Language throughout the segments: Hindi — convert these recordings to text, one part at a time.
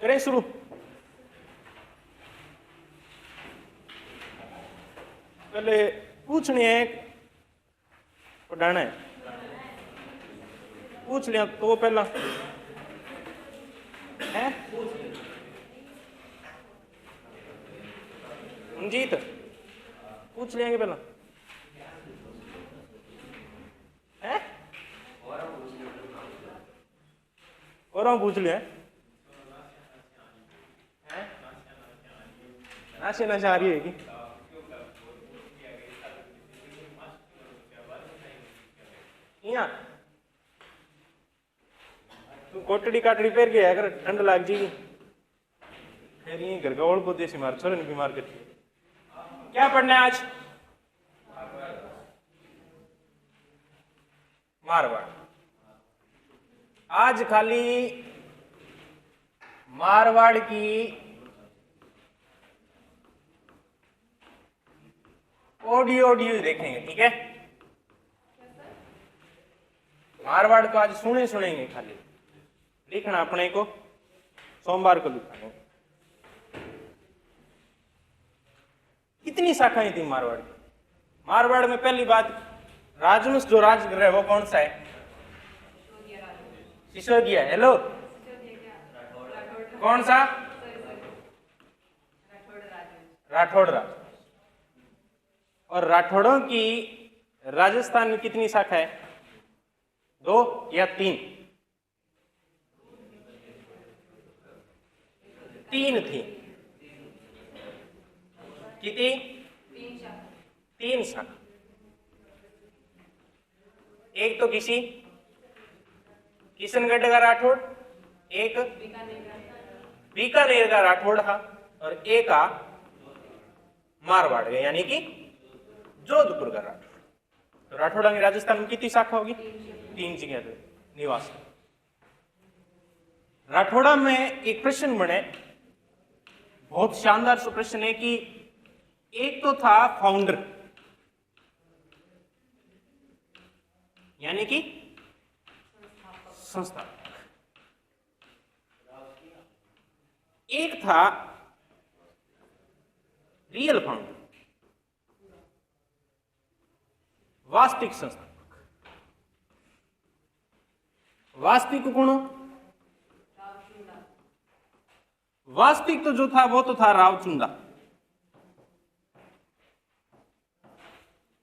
करें शुरू। पहले पूछने है पढ़ाना है, पूछ लिया तो पहला है मंजीत, पूछ लेंगे पहला है और पूछ लिया नाशे नशा आ रही है कि यहाँ तू कोटड़ी काटड़ी पैर गया अगर ठंड लग जाएगी फिर ये घर का ओढ़ को देसी मार छोरे ने बीमार कर क्या पढ़ना है आज? मारवाड़। आज खाली मारवाड़ की ऑडियो देखेंगे, ठीक है? मारवाड़ को आज सुनेंगे, खाली लिखना अपने को सोमवार को लिखना। कितनी शाखाएं थी मारवाड़ की? मारवाड़ में पहली बात राजवंश जो राज कर रहा है वो कौन सा है? सिसोदिया। हेलो, कौन सा? राठौड़ राज। और राठौड़ों की राजस्थान में कितनी शाखा है? 2 या 3? 3 थी। कितनी? 3 शाखा। एक तो किशनगढ़ का राठौड़, एक बीकानेर का राठौड़ था और एक का मारवाड़ का यानी कि जोधपुर का राठौड़। तो राठौड़ा की राजस्थान में कितनी शाखा होगी? 3 जगह पे निवास। राठौड़ा में एक प्रश्न बने, बहुत शानदार सा प्रश्न है कि एक तो था फाउंडर यानी कि संस्थापक, एक था रियल फाउंडर वास्तविक संस्थापक। वास्तविक कौन? वास्तविक तो जो था वो तो था रावचुंदा,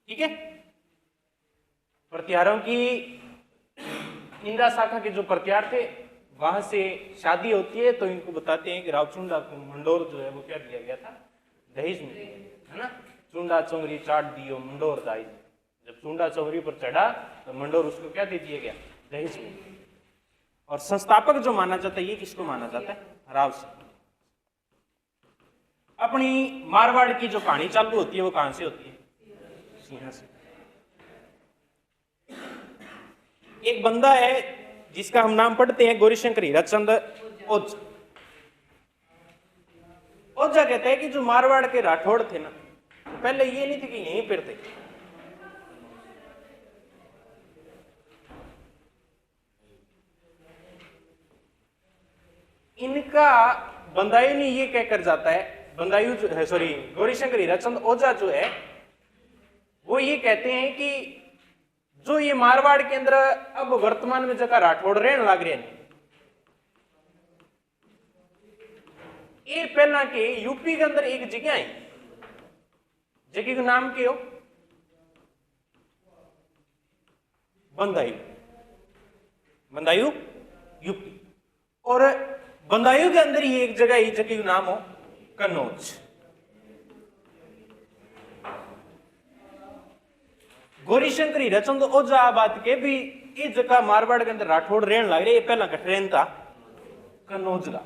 ठीक है? प्रत्यारों की इंदिरा शाखा के जो प्रत्यार थे वहां से शादी होती है तो इनको बताते हैं कि रावचुंदा को मंडोर जो है वो क्या दिया गया था? दहेज में, है ना? चुंडा चौंगरी चाट दियो मंडोर दाई। जब चुंडा चौंगरी पर चढ़ा तो मंडोर उसको क्या दे दिया गया? दहेज में। और संस्थापक जो माना जाता है ये किसको माना जाता है? राव सिंह। अपनी मारवाड़ की जो कहानी चालू होती है वो कहां से होती है? सिंहा से। एक बंदा है जिसका हम नाम पढ़ते हैं गौरीशंकर हीराचंद ओझा। ओझा कहते हैं कि जो मारवाड़ के राठौड़ थे ना, पहले ये नहीं थे कि यहीं पर थे। इनका बंदायू ने ये कहकर जाता है, बंदायू जो है सॉरी गौरीशंकर हीराचंद ओझा जो है वो ये कहते हैं कि जो ये मारवाड़ के अंदर अब वर्तमान में जगह राठौड़ रहने लग रहे हैं, ये पहला के यूपी के अंदर एक जगह है, जगह का नाम क्या हो? बंदायू। बंदायू यूपी। और बंदायू के अंदर ही एक जगह, जगह का नाम हो कन्नौज। गौरीशंकर हीराचंद ओझा बात के भी इस जगह मारवाड़ के अंदर राठौड़ रहने लग रहे। ये पहला का ट्रेन था कन्नौज का।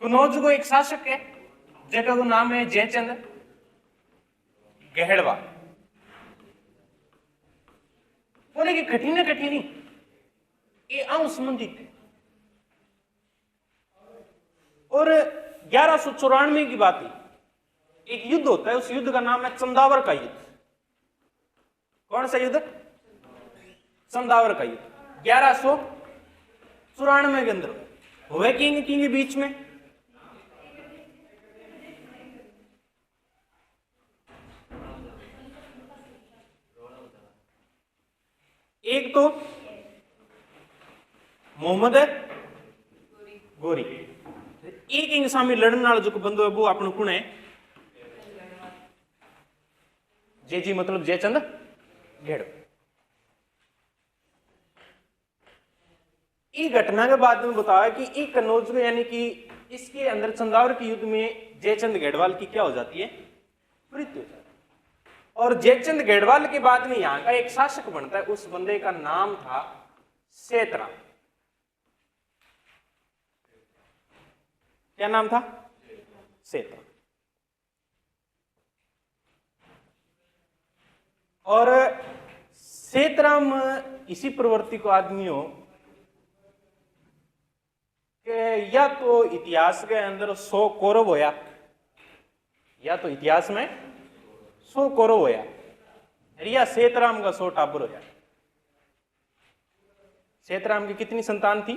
कन्नौज को एक शासक है जगह का नाम है जयचंद गहड़वा। बोले कि कठिन ये अनुसंबंधित है। और 1194 की बात है, एक युद्ध होता है, उस युद्ध का नाम है चंदावर का युद्ध। कौन सा युद्ध? चंदावर का युद्ध 1194 के अंदर। हुए किंग के बीच में एक तो मोहम्मद गोरी, एक इंग सामी लड़ने वाला जो बंदो है वो आपने कौन है? जे जी मतलब जयचंद घेड़। इस घटना के बाद में बताया कि एक कन्नौज में यानी कि इसके अंदर चंदावर के युद्ध में जयचंद घेड़वाल की क्या हो जाती है? मृत्यु हो जाती है। और जयचंद घेड़वाल के बाद में यहां का एक शासक बनता है, उस बंदे का नाम था सेतराम। क्या नाम था? सेतराम। और सेतराम इसी प्रवृत्ति को आदमी हो कि या तो इतिहास के अंदर 100 कौरव होया, या तो इतिहास में 100 कौरव होया, या सेतराम का 100 टाबर होया। सेतराम की कितनी संतान थी?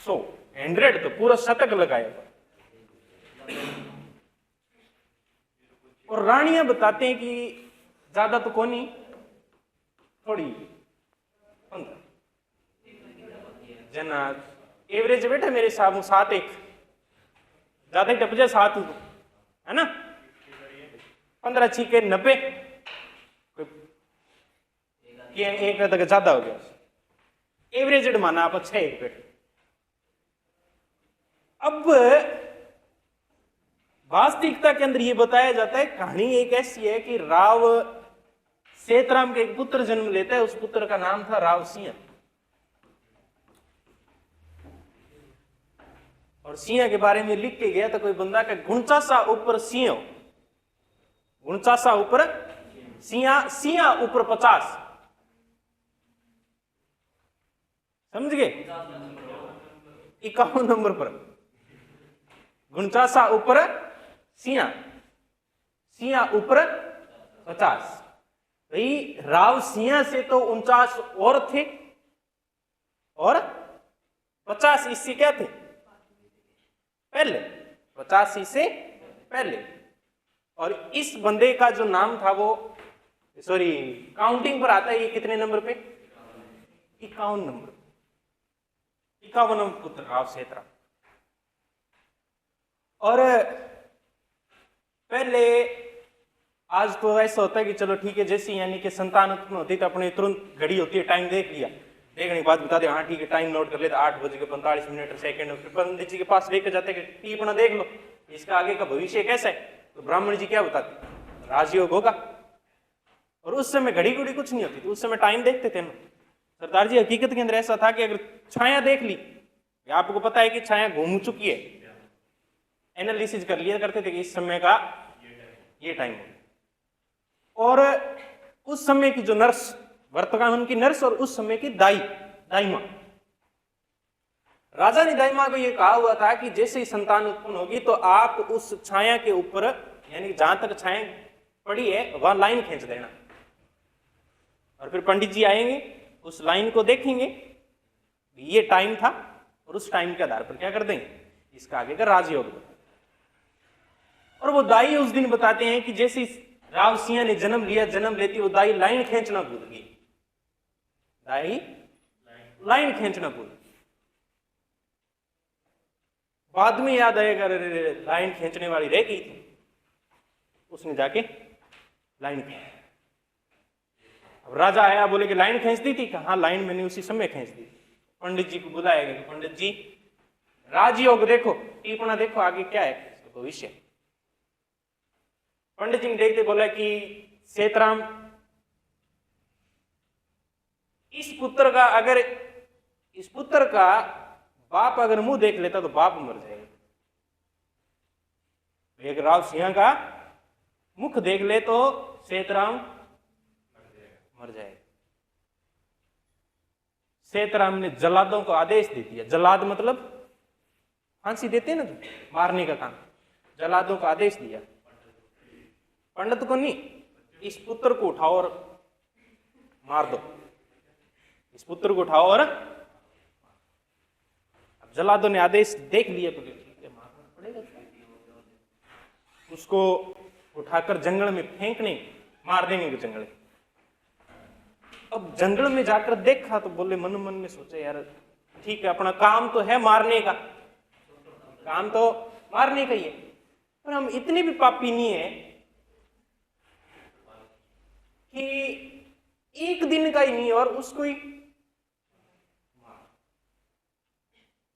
100, 100 तो पूरा शतक लगाया। और रानियां बताते हैं कि ज्यादा तो कौन ही, थोड़ी 15 जना एवरेज बेटा मेरे हिसाब 7 1, ज्यादा ही टप जाए 7 है ना, 15 6 90 एक तक ज्यादा हो गया, एवरेज माना आप 6 1 बेटा। अब वास्तविकता के अंदर यह बताया जाता है, कहानी एक ऐसी है कि राव सेतराम के एक पुत्र जन्म लेता है, उस पुत्र का नाम था राव सिंह। और सिंह के बारे में लिख के गया था कोई बंदा का गुणचासा ऊपर सिंह, गुणचासा ऊपर सिंह, सिंह ऊपर 50, समझ गए? 51 नंबर पर गुणचासा ऊपर सिंह, सिंह ऊपर 50। भाई राव सिंह से तो 49 और थे, और 50 इससे क्या थे? पहले, 50 इससे पहले। और इस बंदे का जो नाम था वो, सॉरी काउंटिंग पर आता है, ये कितने नंबर पे? 51 नंबर, 51 नंबर पुत्र राव सेतराम। और पहले आज तो ऐसा होता है कि चलो ठीक है, जैसी यानी कि संतान उत्पन्न होती तो अपने तुरंत घड़ी होती है, टाइम देख लिया, देखने के बाद बता दे, हाँ ठीक है टाइम नोट कर लेते 8:45 फिर पंडित जी के पास लेकर जाते कि टीपना देख लो इसका आगे का भविष्य कैसा है, तो ब्राह्मण जी क्या बताते? राजयोग होगा। और उस समय घड़ी गुड़ी कुछ नहीं होती थी, उस समय टाइम देखते थे ना सरदार जी। हकीकत के अंदर ऐसा था कि अगर छाया देख ली, आपको पता है कि छाया घूम चुकी है, एनालिसिस कर लिया करते थे कि इस समय का ये टाइम है। और उस समय की जो नर्स, वर्तमान की नर्स, और उस समय की दाईमा, राजा ने दाईमा को यह कहा हुआ था कि जैसे ही संतान उत्पन्न होगी तो आप उस छाया के ऊपर, यानी जहां तक छाया पड़ी है वहां लाइन खींच देना, और फिर पंडित जी आएंगे उस लाइन को देखेंगे, ये टाइम था, और उस टाइम के आधार पर क्या कर देंगे, इसका आगे का राजयोग। और वो दाई उस दिन बताते हैं कि जैसे राव सिंह ने जन्म लिया, जन्म लेती वो दाई लाइन खींचना भूल गई, दाई लाइन खींचना भूल। बाद में याद आएगा लाइन खींचने वाली रह गई थी, उसने जाके लाइन खींची। अब राजा आया, बोले कि लाइन खींच दी थी, हाँ लाइन मैंने उसी समय खींच दी। पंडित जी को बुलाया गया, पंडित जी राजयोग देखो, टिप्पणा देखो आगे क्या है भविष्य। पंडित जी ने देखते बोला कि सेतराम, इस पुत्र का, अगर इस पुत्र का बाप अगर मुंह देख लेता तो बाप मर जाएगा, एक राव सिंह का मुख देख ले तो सेतराम मर जाएगा। सेतराम ने जल्लादों को आदेश दे दिया, जल्लाद मतलब फांसी देते हैं ना जो मारने का काम, जल्लादों को आदेश दिया, पंडित को नहीं, इस पुत्र को उठाओ और मार दो, इस पुत्र को उठाओ और। अब जल्लादों ने आदेश देख लिए, बोले ठीक है मारना पड़ेगा, उसको उठाकर जंगल में फेंकने, मार देंगे जंगल में। अब जंगल में जाकर देखा तो बोले, मन मन में सोचा यार ठीक है, अपना काम तो है मारने का, काम तो मारने का ही है, पर हम इतने भी पापी नहीं है कि एक दिन का ही नहीं और उसको ही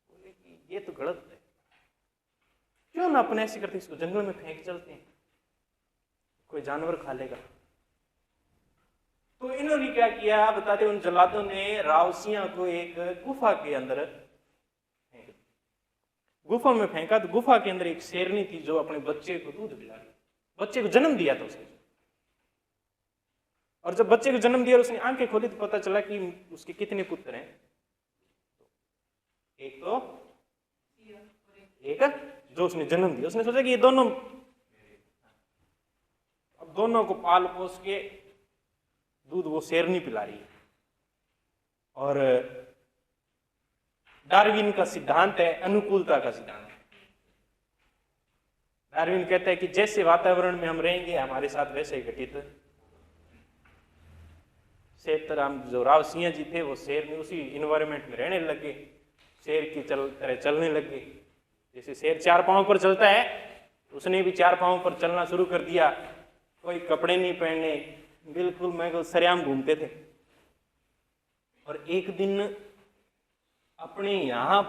बोले कि ये तो गलत है, क्यों ना अपने ऐसे करते, इसको जंगल में फेंक चलते हैं, कोई जानवर खा लेगा। तो इन्होंने क्या किया बताते, उन जल्लादों ने रावसिया को एक गुफा के अंदर फेंक, गुफा में फेंका। तो गुफा के अंदर एक शेरनी थी जो अपने बच्चे को दूध पिला रही, बच्चे को जन्म दिया था उसने। और जब बच्चे को जन्म दिया उसने आंखें खोली तो पता चला कि उसके कितने पुत्र हैं, एक तो एक जो उसने जन्म दिया। उसने सोचा कि ये दोनों, अब दोनों को पाल पोस के दूध वो शेरनी पिला रही है। और डार्विन का सिद्धांत है, अनुकूलता का सिद्धांत है। डार्विन कहता है कि जैसे वातावरण में हम रहेंगे हमारे साथ वैसे ही घटित। सेतराम जो राव सिंह जी थे वो शेर में उसी इन्वायरमेंट में रहने लगे, शेर की तरह चलने लगे। जैसे शेर 4 पांव पर चलता है उसने भी 4 पांव पर चलना शुरू कर दिया, कोई कपड़े नहीं पहनने, बिल्कुल मैं सरेआम घूमते थे। और एक दिन अपने यहाँ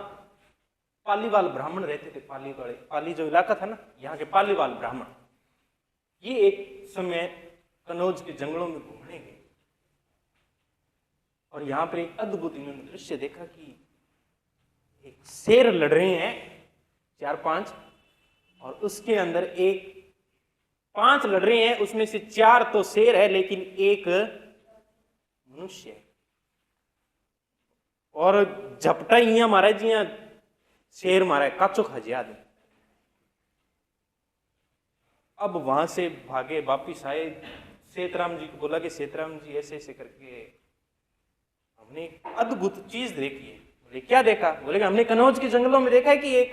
पालीवाल ब्राह्मण रहते थे, पाली जो इलाका था ना, यहाँ के पालीवाल ब्राह्मण, ये एक समय कनौज के जंगलों में घूमने गए और यहाँ पर एक अद्भुत इन्होंने दृश्य देखा कि एक शेर लड़ रहे हैं 4-5, और उसके अंदर एक 5 लड़ रहे हैं, उसमें से 4 तो शेर है लेकिन एक मनुष्य है। और झपटा इं मारा जिया शेर मारा है, काचो खाजी आदमी। अब वहां से भागे वापिस आए, सेतराम जी को बोला कि सेतराम जी ऐसे ऐसे करके हमने एक अद्भुत चीज देखी है। बोले क्या देखा? बोले हमने कनौज के जंगलों में देखा है कि एक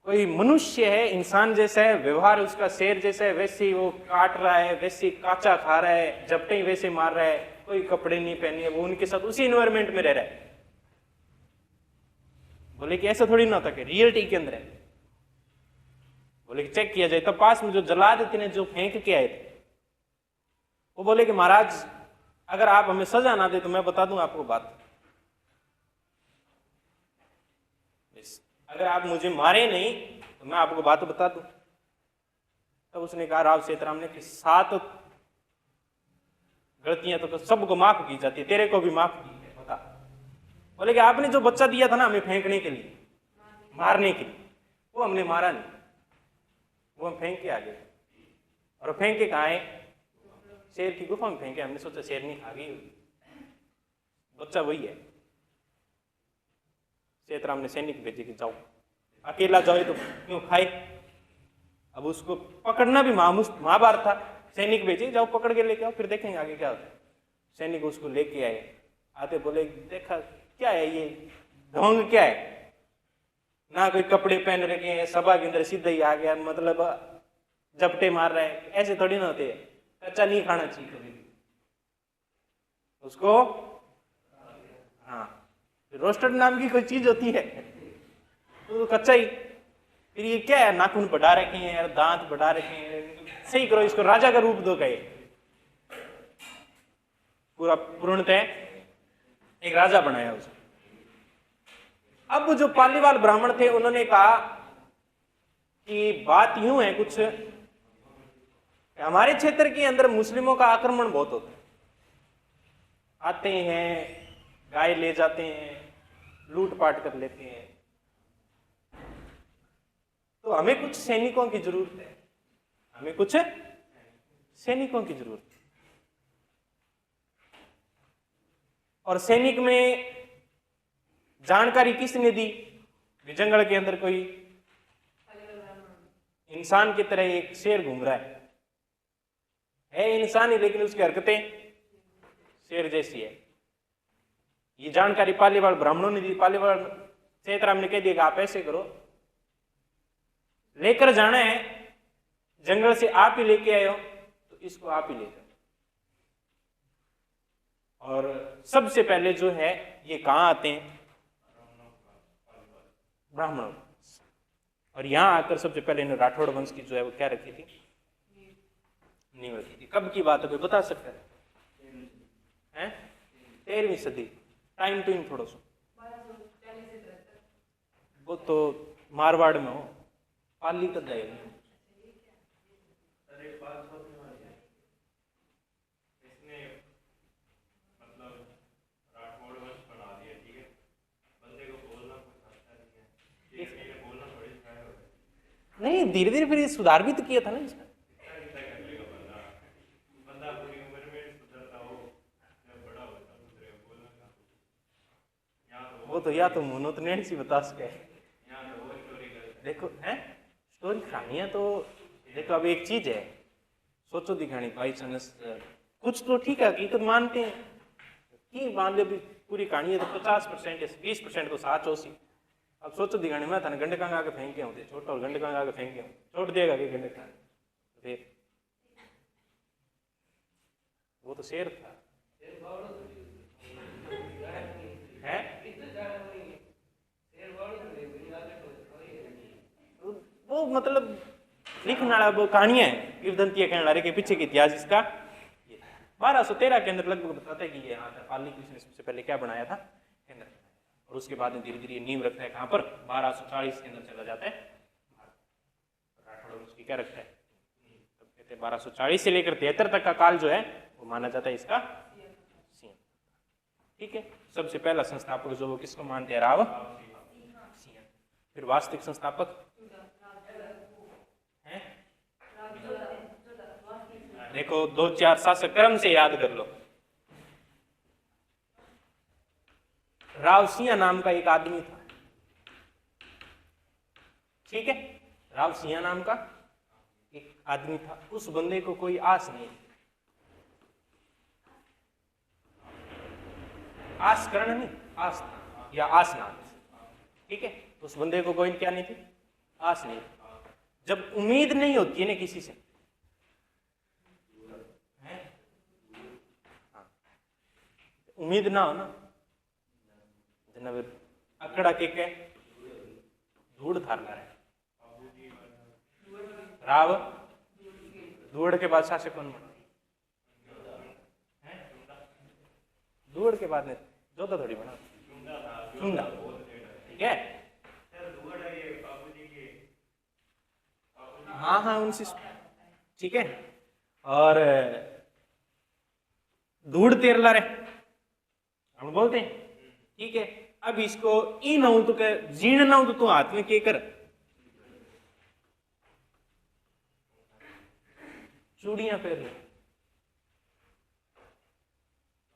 कोई मनुष्य है, इंसान जैसा है, व्यवहार उसका शेर जैसा है, वैसे ही वो काट रहा है, वैसे ही काचा खा रहा है, झपटे ही वैसे मार रहा है, कोई कपड़े नहीं पहने, वो उनके साथ उसी एनवायरमेंट में रह रहा है। बोले कि ऐसा थोड़ी ना होता कि रियलिटी के अंदर है। बोले कि चेक किया जाए। तो पास में जो जल्लाद थे ने जो फेंक के आए थे वो बोले कि महाराज अगर आप हमें सजा ना दे तो मैं बता दूं आपको बात, अगर आप मुझे मारे नहीं तो मैं आपको बात बता दूं। तब उसने कहा राव सेतराम ने कि 7 गलतियां तो सबको माफ की जाती है, तेरे को भी माफ की है, बता। बोले कि आपने जो बच्चा दिया था ना हमें फेंकने के लिए, मारने के लिए, वो हमने मारा नहीं, वो हम फेंक के आ गए। और फेंक के कहा है? शेर की गुफा में फेंके। हमने सोचा शेर नहीं खा गई, बच्चा वही है। सेतराम ने सैनिक भेजे कि जाओ, अकेला जाओ तो क्यों खाए। अब उसको पकड़ना भी महाभारत था। सैनिक भेजे, जाओ पकड़ के लेके आओ, फिर देखेंगे आगे क्या होता है। सैनिक उसको लेके आए, आते बोले देखा क्या है ये ढोंग, क्या है, ना कोई कपड़े पहन रखे हैं, सभा के अंदर सीधा ही आ गया, मतलब झपटे मार रहे हैं। ऐसे थोड़ी ना होते हैं, कच्चा नहीं खाना चाहिए कभी भी उसको। हाँ, रोस्टेड नाम की कोई चीज होती है तो कच्चा ही। फिर ये क्या है, नाखून बढ़ा रखे हैं, दांत बढ़ा रखे हैं, सही करो इसको, राजा का रूप दो गए, पूरा पूर्णतः एक राजा बनाया उसको। अब जो पालीवाल ब्राह्मण थे उन्होंने कहा कि बात यूं है कुछ, हमारे क्षेत्र के अंदर मुस्लिमों का आक्रमण बहुत होता है, आते हैं, गाय ले जाते हैं, लूटपाट कर लेते हैं, तो हमें कुछ सैनिकों की जरूरत है, हमें कुछ सैनिकों की जरूरत है। और सैनिक में जानकारी किसने दी? जंगल के अंदर कोई इंसान की तरह एक शेर घूम रहा है इंसान ही लेकिन उसकी हरकतें शेर जैसी है। ये जानकारी पालीवाल ब्राह्मणों ने दी। पालीवाल चैतराम ने कह दिया कि आप ऐसे करो, लेकर जाना है जंगल से, आप ही लेके आए हो तो इसको आप ही ले जाओ। और सबसे पहले जो है ये कहां आते हैं? ब्राह्मणों। और यहां आकर सबसे पहले इन्होंने राठौड़ वंश की जो है वो क्या रखी थी? नींव रखी थी। कब की बात है, कोई बता सकता है? 13वीं सदी। टाइम तो इन थोड़ा सा, वो तो मारवाड़ में हो, पाली का दया नहीं, धीरे धीरे फिर सुधार भी तो किया था ना इसमें। वो तो या तो मोनो तो नहीं सी बता सके। देखो है स्टोरी कहानियां तो देखो, अब एक चीज है सोचो दिखानी भाई चांस कुछ तो ठीक है, हकीकत मानते हैं कि मान लो पूरी कहानी है तो 50% 20% तो साच हो सी। अब सोचो दिखाने में था गंडे कांग आके फेंके होते छोटा, और गंडे कांग आके फेंके छोड़ देगा कि गंडे कांग, फिर वो तो शेर था है? वो मतलब लिखने वाला वो कहानियां है किवदंती कहने वाले के पीछे के इतिहास इसका 1213 के अंदर लगभग बताता है कि ये यहाँ था पाली कृष्ण ने सबसे पहले क्या बनाया था केंद्र, और उसके बाद में धीरे धीरे नींव रखता है कहाँ पर 1240 के अंदर चला जाता है राठौड़ उसकी क्या रखता है, तब कहते हैं 1240 से लेकर 73 तक का काल जो है वो माना जाता है इसका सिंह। ठीक है, सबसे पहला संस्थापक जो वो किसको मानते हैं? राव सिंह। फिर वास्तविक संस्थापक है? देखो 2-4 शासक क्रम से याद कर लो। राव सिंह नाम का एक आदमी था, ठीक है, राव सिंह नाम का एक आदमी था, उस बंदे को कोई आस नहीं, आसकरण नहीं, आस या आसनाथ, ठीक है, उस बंदे को कोई क्या नहीं थी? आस नहीं। जब उम्मीद नहीं होती है ना किसी से, उम्मीद ना हो ना, अकड़ा के धूड़ थार ला रहे राव, धूड़ के बाद शासक कौन बना? धूड़ के बाद में जोधा थोड़ी बना, चुंडा, ठीक है, हाँ हाँ उनसे, ठीक है, और धूड़ तेर ला रहे हम बोलते हैं, ठीक है। अब इसको ई ना हो तो क्या जीर्ण ना हो तो हाथ में के कर चूड़ियां पहन ले,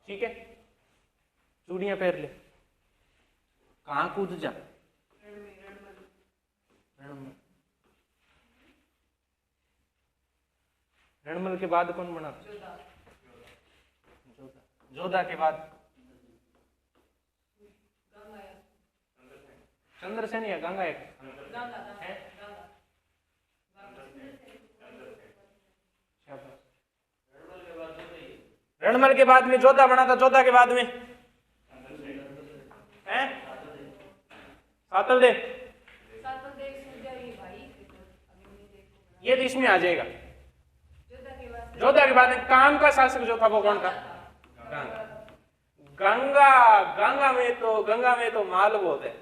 ठीक है, चूड़ियां पहन ले, कहां कूद जा, रणमल के बाद कौन बना? जोधा के बाद चंद्रसेन या गंगा एक रणमल के बाद में जोधा बना था, जोधा के बाद में है सातलदेव, ये तो इसमें आ जाएगा। जोधा के बाद में काम का शासक जो था वो कौन था? गंगा, गंगा में तो माल बहुत है,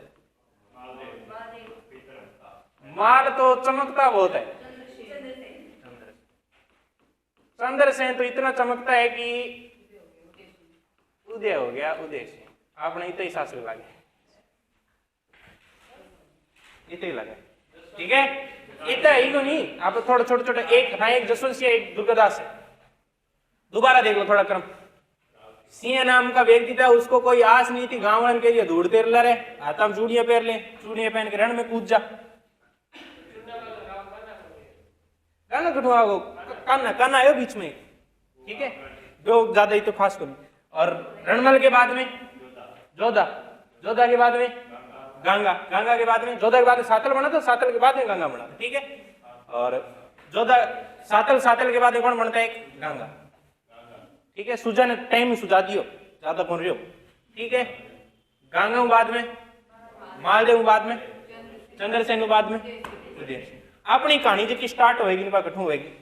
माल तो चमकता बहुत है, चंद्रसेन तो इतना चमकता है कि उदय हो गया, उदय से आपने इतना ही शासक लगे, इतना ही लगे, ठीक है, इतना ही नहीं, आप थोड़ा छोटे छोटे एक हाँ एक जसवंत एक दुर्गादास है, दोबारा देख लो थोड़ा क्रम। सिंह नाम का व्यक्ति था, उसको कोई आस नहीं थी, गांव वाले के लिए धूड़ तेर ला रहे, आता हम चूड़ियां पहन ले, चूड़ियां पहन के रण में कूद जा, काना कटवा को काना आयो बीच में, ठीक है, जो ज्यादा ही तो खास करूं। और रणमल के बाद में जोधा, जोधा के बाद में गंगा, गंगा के बाद में जोधा के बाद में सातल बना था, सातल के बाद में गंगा बना था, ठीक है। और जोधा सातल, सातल के बाद में कौन बनता है? गंगा, ठीक है। सुजा ने टाइम सुझा दियो, ज्यादा बोल रही हो, ठीक है। गंगा बाद में मालदेव, बाद में चंद्रसेन, बाद में अपनी कहानी जी स्टार्ट होगी कठू होगी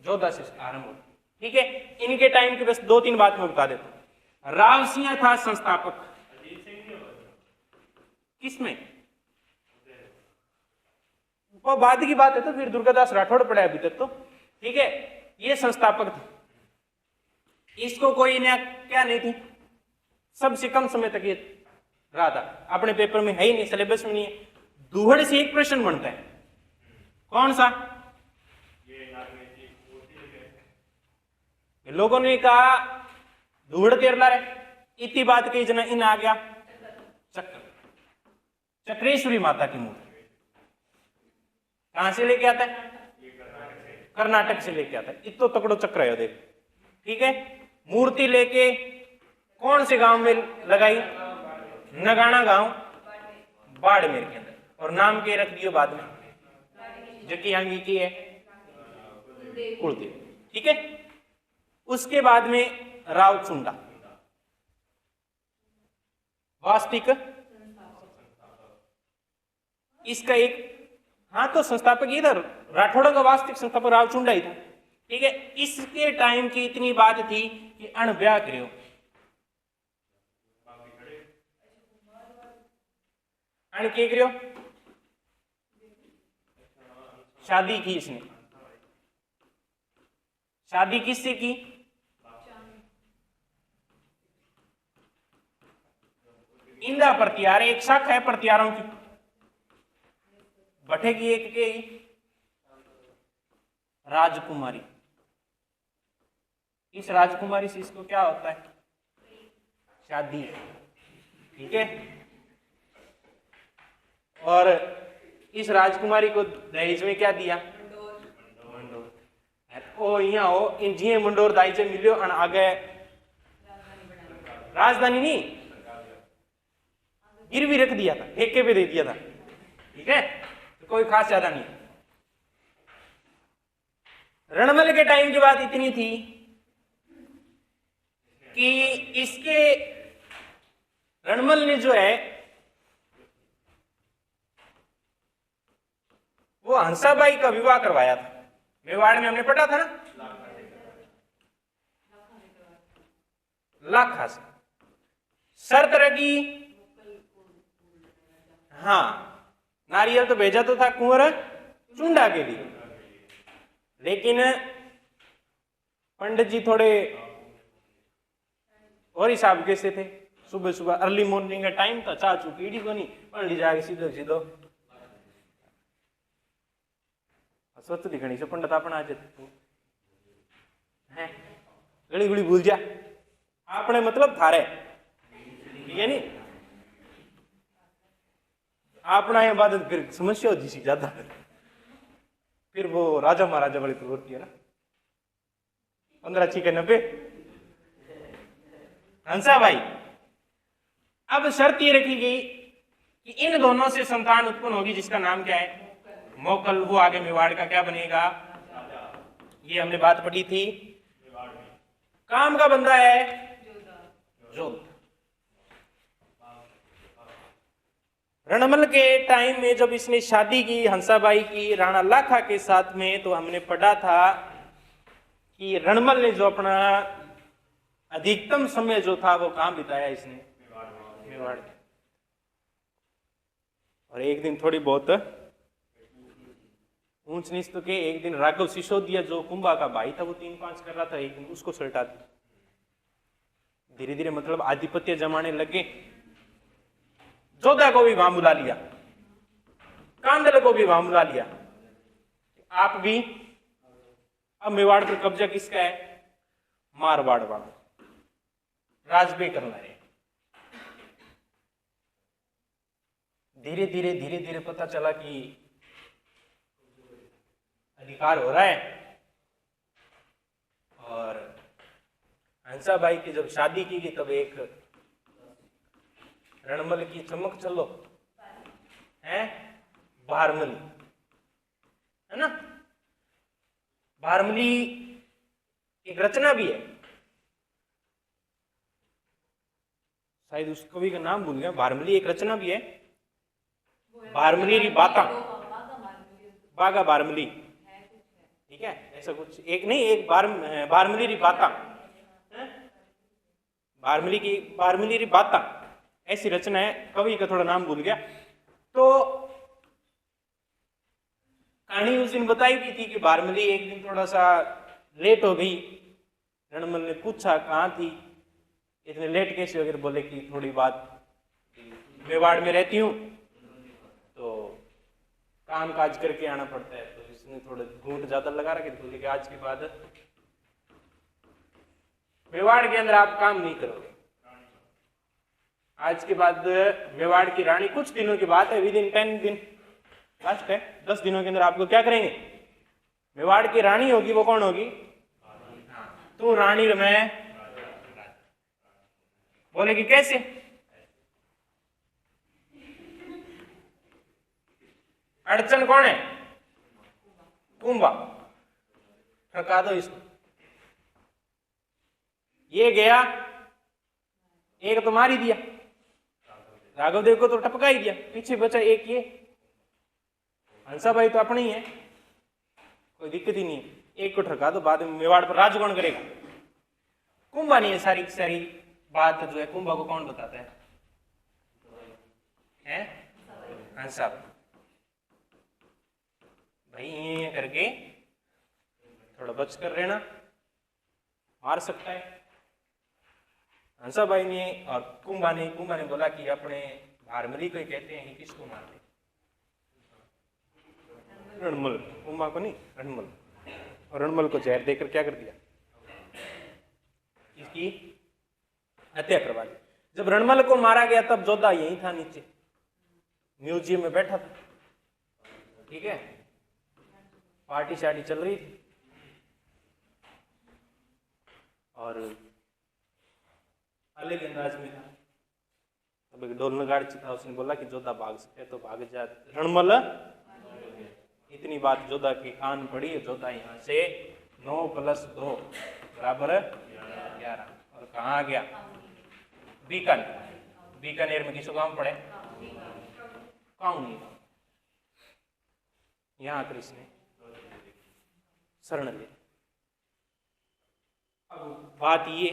जोधा से आरंभ हो, ठीक है। इनके टाइम की बस 2-3 बात मैं बता देता हूं। राव सिंह था संस्थापक, किसमें? वो बाद की बात है, तो फिर दुर्गादास राठौड़ पड़ा अभी तक तो, ठीक है। ये संस्थापक था, इसको कोई नया क्या नहीं थी, सबसे कम समय तक ये रहा था। अपने पेपर में है ही नहीं, सिलेबस में नहीं है। दूहड़ से एक प्रश्न बनता है, कौन सा? लोगों ने कहा दूहड़ केरला रे, इतनी बात कही जना इन आ गया चक्र, चक्रेश्वरी माता की मूर्ति कहां से लेके आता है? कर्नाटक से लेके आता है। इतो तकड़ो चक्र है देख, ठीक है। मूर्ति लेके कौन से गांव में लगाई? नगाना गांव, बाड़मेर के अंदर, और नाम के रख दियो बाद में, जो कि यहाँ की है कुलदेव, ठीक है। उसके बाद में रावचुंडा, वास्तविक इसका एक, हाँ तो संस्थापक इधर राठौड़ का वास्तविक संस्थापक रावचुंडा ही था, ठीक है। इसके टाइम की इतनी बात थी कि अणब्याह करो, अण के करो, शादी की इसने। शादी किससे की? इंदा प्रतिहार, एक शाखा है प्रतिहारों की, बठे की एक के राजकुमारी। इस राजकुमारी से इसको क्या होता है? शादी, ठीक है। और इस राजकुमारी को दहेज में क्या दिया? मंडोर। ओ यहाँ हो इन जिये मंडोर दाई से मिलियो और आगे राजधानी नहीं, गिरवी रख दिया था, ठेके पे दे दिया था, ठीक है। तो कोई खास ज्यादा नहीं। रणमल के टाइम की बात इतनी थी कि इसके रणमल ने जो है वो हंसाबाई का विवाह करवाया था। मेवाड़ में हमने पढ़ा था ना, लाखा से शर्त रखी, हाँ नारियल तो भेजा तो था कुंवर चुंडा के लिए, लेकिन पंडित जी थोड़े और हिसाब के से थे। सुबह सुबह अर्ली मॉर्निंग का टाइम था, चाह चू पीढ़ी को नहीं पंडित जाके सीधो सीधो स्वच्छ दिखनी से पंडित अपना आज है गली गुली भूल जा आपने मतलब थारे, ठीक है नहीं। अपना ये बात फिर समस्या होती सी ज्यादा, फिर वो राजा महाराजा वाली प्रवृत्ति है ना, 1596 हंसा भाई। अब शर्त ये रखी गई कि इन दोनों से संतान उत्पन्न होगी जिसका नाम क्या है? मोकल। वो आगे मेवाड़ का क्या बनेगा? ये हमने बात पढ़ी थी। काम का बंदा है जोधा। रणमल के टाइम में जब इसने शादी की हंसाबाई की राणा लाखा के साथ में, तो हमने पढ़ा था कि रणमल ने जो अपना अधिकतम समय जो था वो कहां बिताया इसने? मेवाड़। और एक दिन थोड़ी बहुत ऊंच नीच तो के, एक दिन राघव सिसोदिया जो कुंभा का भाई था वो 3-5 कर रहा था, एक दिन उसको सल्टा दिया। धीरे धीरे मतलब आधिपत्य जमाने लगे। जोधा को भी वहां बुला लिया, कांदल को भी वहां बुला लिया। आप भी अब मेवाड़ पर कब्जा किसका है? मारवाड़ वाला राजबे करना है। धीरे धीरे धीरे धीरे पता चला कि अधिकार हो रहा है। और हंसाबाई की जब शादी की गई तब एक रणमल की चमक चलो है बारमली, है ना। बारमली एक रचना भी है, शायद उस कवि का नाम भूल गया। बारमली एक रचना भी है, बारमली री बाता, बागा बारमली, ठीक है, ऐसा कुछ एक नहीं, एक बारमली री बाता, बारमली री बाता ऐसी रचना है, कवि का थोड़ा नाम भूल गया। तो कहानी उस दिन बताई भी थी कि बारमली एक दिन थोड़ा सा लेट हो गई। रणमल ने पूछा कहाँ थी, इतने लेट कैसे हो गए? बोले कि थोड़ी बात मेवाड़ में रहती हूँ तो काम काज करके आना पड़ता है, तो इसने थोड़े घूंट ज्यादा लगा रखे। बोले कि आज के बाद मेवाड़ के अंदर आप काम नहीं करोगे, आज के बाद मेवाड़ की रानी, कुछ दिनों की बात है, विद इन 10 दिन, लास्ट है 10 दिनों के अंदर आपको क्या करेंगे, मेवाड़ की रानी होगी। वो कौन होगी? तू रानी और मैं। बोले कि कैसे? अड़चन कौन है? कुंभा, ठका दो इसको। ये गया, एक तो मार ही दिया, राघव देव को तो टपका ही दिया, पीछे बचा एक ये। हंसा भाई तो अपने ही है, कोई दिक्कत ही नहीं है, एक को ठका दो, बाद में मेवाड़ पर राज कौन करेगा? कुंभा नहीं है। सारी सारी बात जो है कुंभा को कौन बताता है? हंसा भाई, ये करके थोड़ा बच कर रहना, मार सकता है। हंसा भाई ने और कुंभा ने बोला कि अपने बारमली को ही कहते हैं, किसको मारते? रणमल। कुंभा को नहीं, रणमल। और रणमल को जहर देकर क्या कर दिया? इसकी हत्या करवा दी। जब रणमल को मारा गया तब जोधा यही था, नीचे म्यूजियम में बैठा था, ठीक है, पार्टी शार्टी चल रही थी। और अलग अंदाज में था, अब एक ढोल नगाड़ी था, उसने बोला कि जोधा भाग सकते तो भाग जा। रणमल, इतनी बात जोधा के कान पड़ी, जोधा यहाँ से 9 + 2 = 11। और कहाँ आ गया? बीकानेर में किसको काम पड़े? काऊ नहीं, यहाँ कृष्ण शरण ले। अब बात ये,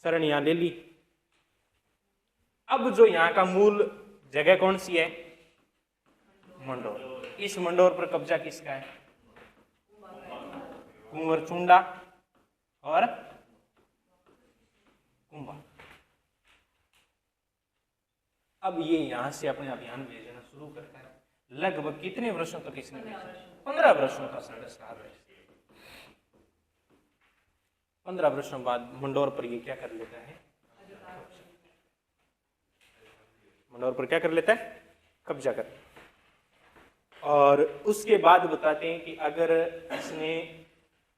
शरण यहाँ ले ली। अब जो यहाँ का मूल जगह कौन सी है? मंडोर। इस मंडोर पर कब्जा किसका है? कुंवर चुंडा और कुंभा। अब ये यहां से अपने अभियान भेजना शुरू करता है। लगभग कितने वर्षों तक इसने भेजा? 15 वर्षों का संघर्ष रहा है। 15 वर्षों बाद मंडोर पर ये क्या कर लेता है? मंडोर पर क्या कर लेता है? कब्जा कर। और उसके बाद बताते हैं कि अगर इसने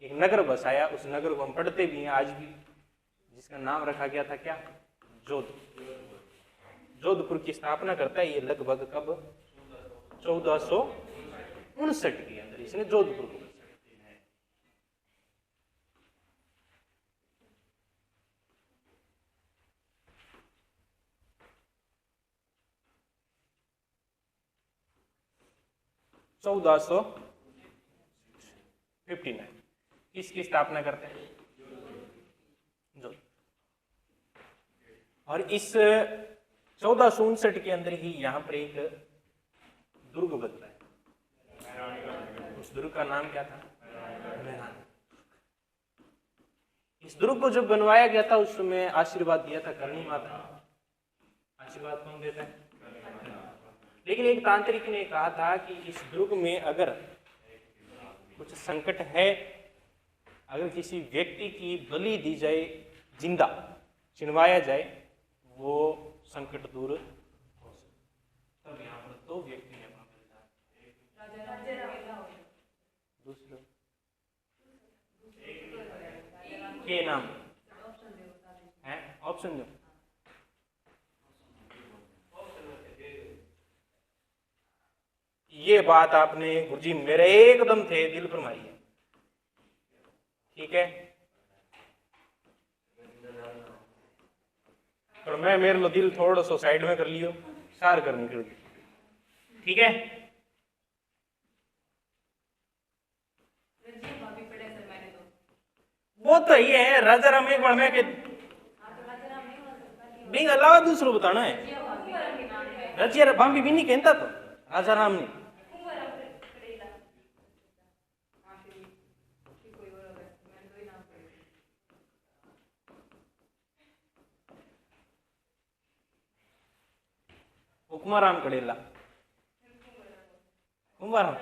एक नगर बसाया, उस नगर को हम पढ़ते भी हैं आज भी, जिसका नाम रखा गया था क्या? जोधपुर। जोधपुर की स्थापना करता है ये लगभग कब? 1459 के अंदर इसने जोधपुर को। किसकी स्थापना करते हैं? जो। और इस 1459 के अंदर ही यहाँ पर एक दुर्ग बनता है। उस दुर्ग का नाम क्या था? इस दुर्ग को जब बनवाया गया था उस समय आशीर्वाद दिया था करणी माता। आशीर्वाद कौन देता है? लेकिन एक तांत्रिक ने कहा था कि इस दुर्ग में अगर कुछ संकट है, अगर किसी व्यक्ति की बलि दी जाए, जिंदा चिनवाया जाए, वो संकट दूर हो सकता। तब यहाँ पर 2 व्यक्ति ने अपना बलिदान, दूसरे के नाम है, ऑप्शन दो। ये बात आपने गुरुजी मेरे एकदम थे दिल पर मारी है, ठीक है। और मैं मेरे लो दिल थोड़ा सा साइड में कर लियो, सार करने के लिए, ठीक है। वो तो ये है राजा राम एक बार में के बिंग अलावा दूसरो बताना है, रजिया भाभी भी नहीं कहता तो राजा राम ने। कुमाराम कड़ेला, कुंभाराम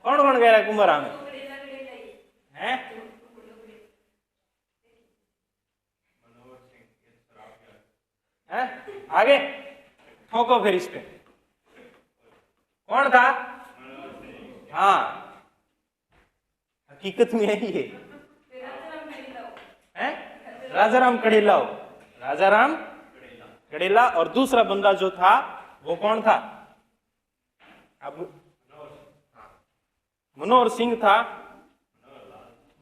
कौन कौन कह रहा है कुंभाराम है? हैं? आगे ठोको फिर इस पे, कौन था? हाँ हकीकत में है ये है राजाराम कड़ेला, राजाराम कड़ेला। और दूसरा बंदा जो था वो कौन था? अब मनोहर सिंह था,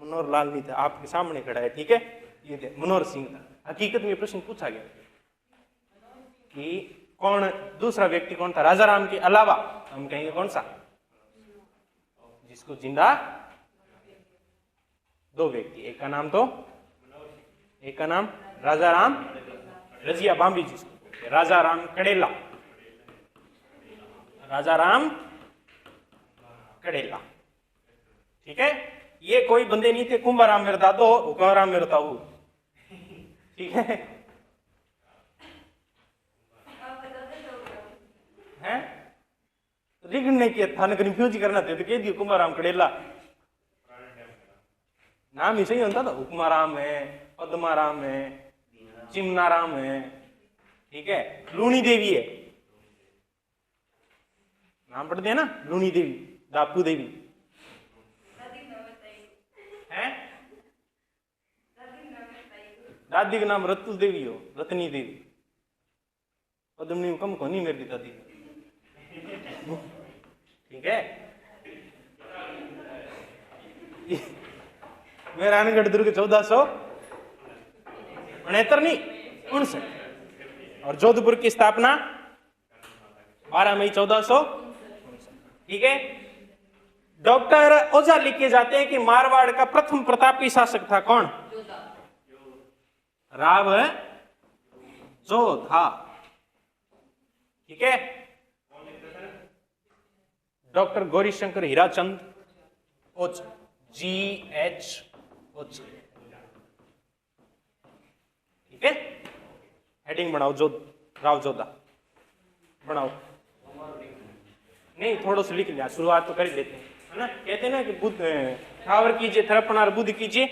मनोहर लाल नहीं था, आपके सामने खड़ा है, ठीक है। ये थे मनोहर सिंह था। हकीकत में प्रश्न पूछा गया कि कौन दूसरा व्यक्ति कौन था राजा राम के अलावा, हम कहेंगे कौन सा, जिसको जिंदा दो व्यक्ति, एक का नाम तो एक का नाम राजा राम रजिया बांबी, जिसको राजा राम कड़ेला, राजा राम कड़ेला, ठीक है। ये कोई बंदे नहीं थे कुंभाराम मेरे दादो, कुंभाराम मेरे ताऊ, ठीक है। हैं रिगड़ने के थाने कंफ्यूज करना थे तो कह दियो कुंभाराम कड़ेला, नाम ही सही होता था। कुमाराम है, पद्माराम है, चिमनाराम है, ठीक है। लूणी देवी है, नाम पढ़ते हैं ना, लूणी देवी, दापू देवी है, दादी का नाम रतु देवी हो, रतनी देवी, पद्मनी कम को नहीं मेरी दादी, ठीक है। मेहरानगढ़ दुर्ग 1469 नहीं 59, और जोधपुर की स्थापना 12 मई 1400, ठीक है। डॉक्टर ओझा लिख के जाते हैं कि मारवाड़ का प्रथम प्रतापी शासक था कौन? राव जोधा, ठीक है। डॉक्टर गौरीशंकर हीराचंद ओझा, GH ओझा, ठीक है। हेडिंग बनाओ, जो राव जोधा बनाओ, नहीं थोड़ा सा लिख लिया, शुरुआत तो कर ही देते हैं, है ना। कहते हैं ना कि बुद्ध ठावर कीजिए थरपनार, बुद्ध कीजिए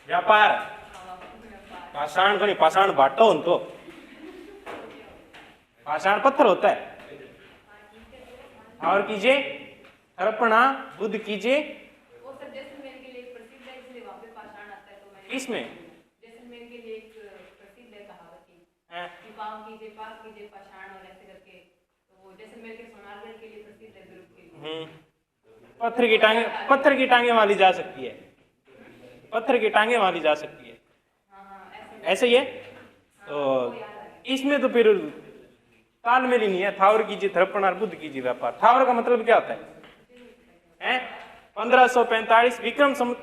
व्यापार, पाषाण को नहीं, पाषाण बाटो हो तो, पाषाण पत्थर होता है। ठावर कीजिए थरपना, बुद्ध कीजिए, इसमें जैसलमेर के लिए एक प्रसिद्ध है कहावत कि पाँव कीजिए पाक कीजिए पाषाण और ऐसे करके, तो वो जैसलमेर के सोनारगढ़ के लिए प्रसिद्ध है दुर्ग के लिए। पत्थर की टांगे वाली जा सकती है, पत्थर की टांगे वाली जा सकती है, ऐसे ही है। तो इसमें तो फिर तालमेल ही नहीं है। ठावर कीजिए थरपनार, बुद्ध कीजिए व्यापार। ठावर का मतलब क्या होता है? 1545 विक्रम संवत,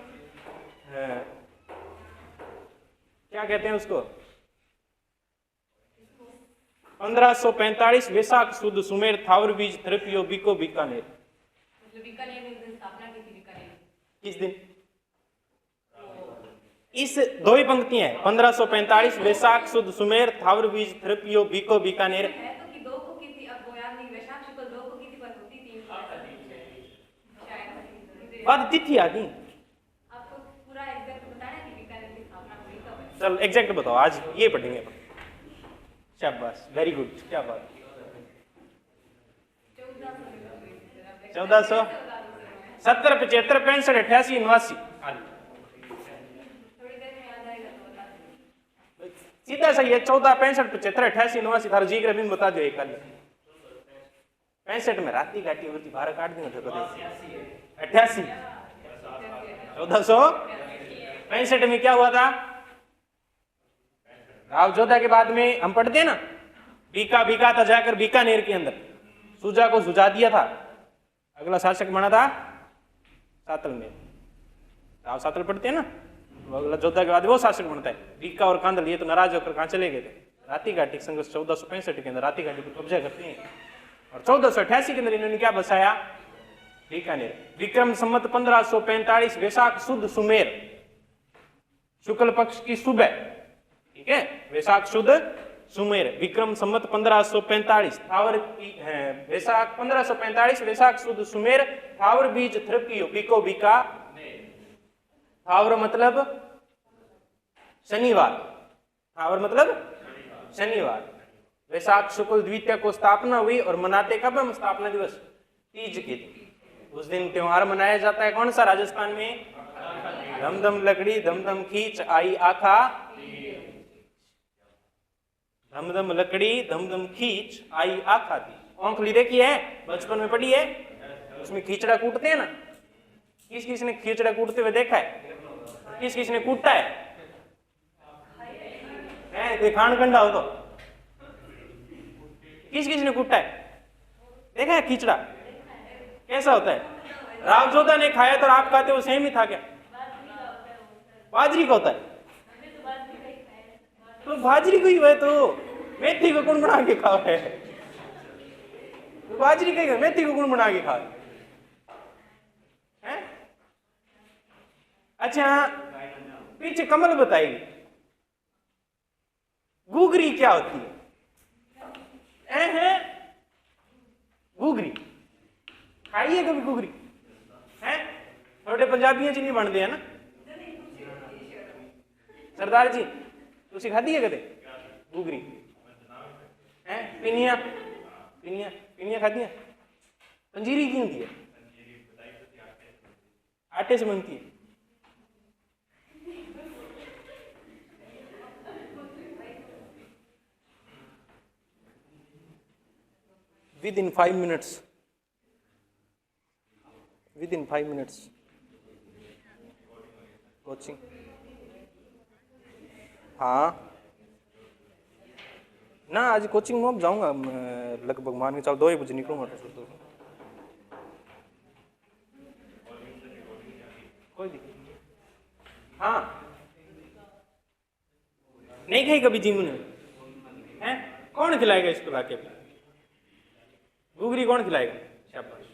क्या कहते हैं उसको, 1545 वैशाख सुद सुमेर थावर बीज थरपियो बीको बीकानेर। मतलब बीकानेर में स्थापना की थी, बीकानेर किस दिन? इस दो ही पंक्तियां हैं, 1545 वैशाख सुद सुमेर थावर बीज थरपियो बीको बीकानेर। है तो कि दो को की थी, अब वो याद नहीं, वैशाख शुक्ल दो को की थी पर होती थी शायद बाद तिथि आ गई। आपको पूरा एग्जैक्ट बताना है कि बीकानेर की स्थापना हुई कब है। चल एग्जैक्ट बताओ, आज ये पढ़ेंगे। शाबाश, वेरी गुड, क्या बात। 1400 70 75 65 88 89 सीधा सही है। 14 65 75 88 89 थारा जी ग्रामीण बता दो। एक 65 65 में राती घाटी होती 12 काट देंगे तो 88 1465 में क्या हुआ था? राव जोधा के बाद में हम पढ़ते हैं ना, बीका था जाकर बीकानेर के अंदर, सुजा को सुझा दिया था। अगला शासक बना था सातलमेर, राव सातल पढ़ते हैं ना, तो अगला जोधा के बाद वो शासक बनता है। बीका और कांदल ये तो नाराज होकर कहां चले गए थे? राती घाटी संघर्ष 1465 के अंदर राती घाटी को कब्जा करते हैं और 1488 के अंदर इन्होंने क्या बसाया? बीकानेर। विक्रम संवत 1545 वैशाख शुद्ध सुमेर, शुक्ल पक्ष की सुबह, ठीक है, वैशाख शुद्ध सुमेर, विक्रम संवत 1545 थावर वैशाख 1545 वैशाख शुद्ध सुमेर, थावर बीज थ्रपियो बीको बीका, थावर मतलब शनिवार, थावर मतलब शनिवार। वैशाख शुक्ल द्वितीय को स्थापना हुई और मनाते कब हम स्थापना दिवस? तीज के दिन। उस दिन त्योहार मनाया जाता है कौन सा? राजस्थान में धम धम लकड़ी धम धम खींच आई आखा, धम धम लकड़ी धम धम खींच आई आखा थी। औंखली देखी है, बचपन में पढ़ी है, उसमें खींचड़ा कूटते हैं ना। किस किस ने खींचड़ा कूटते हुए देखा है? किस किस ने कूटा है? खान कंडा हो तो किस किस ने कूटा है? देखा है खींचड़ा कैसा होता है? राव जोधा ने खाया तो आप खाते हो सेम ही था क्या? बाजरी का होता है तो बाजरी को ही है, तो मेथी को कौन बना के खाओ है? तो बाजरी का मेथी को कौन बना के खाओ है? अच्छा, पीछे कमल बताएगी गुगरी क्या होती है? गुगरी खाई है कभी? गुगरी है थोड़े पंजाबियों च नहीं बनते है ना। सरदार जी तुसी खाधी है कदे गुगरी? है पिनिया पिनिया पिनिया खाधी है? पंजीरी की होती है? आटे से बनती है। Within 5 minutes coaching. हाँ ना, आज कोचिंग में जाऊंगा लगभग मान के चलो 2 बजे निकलूंगा। तो कोई दिक्कत नहीं। हाँ नहीं खाई कभी जीमू ने? हैं कौन खिलाएगा इसको लाके? गुगरी कौन खिलाएगा? शाबाश।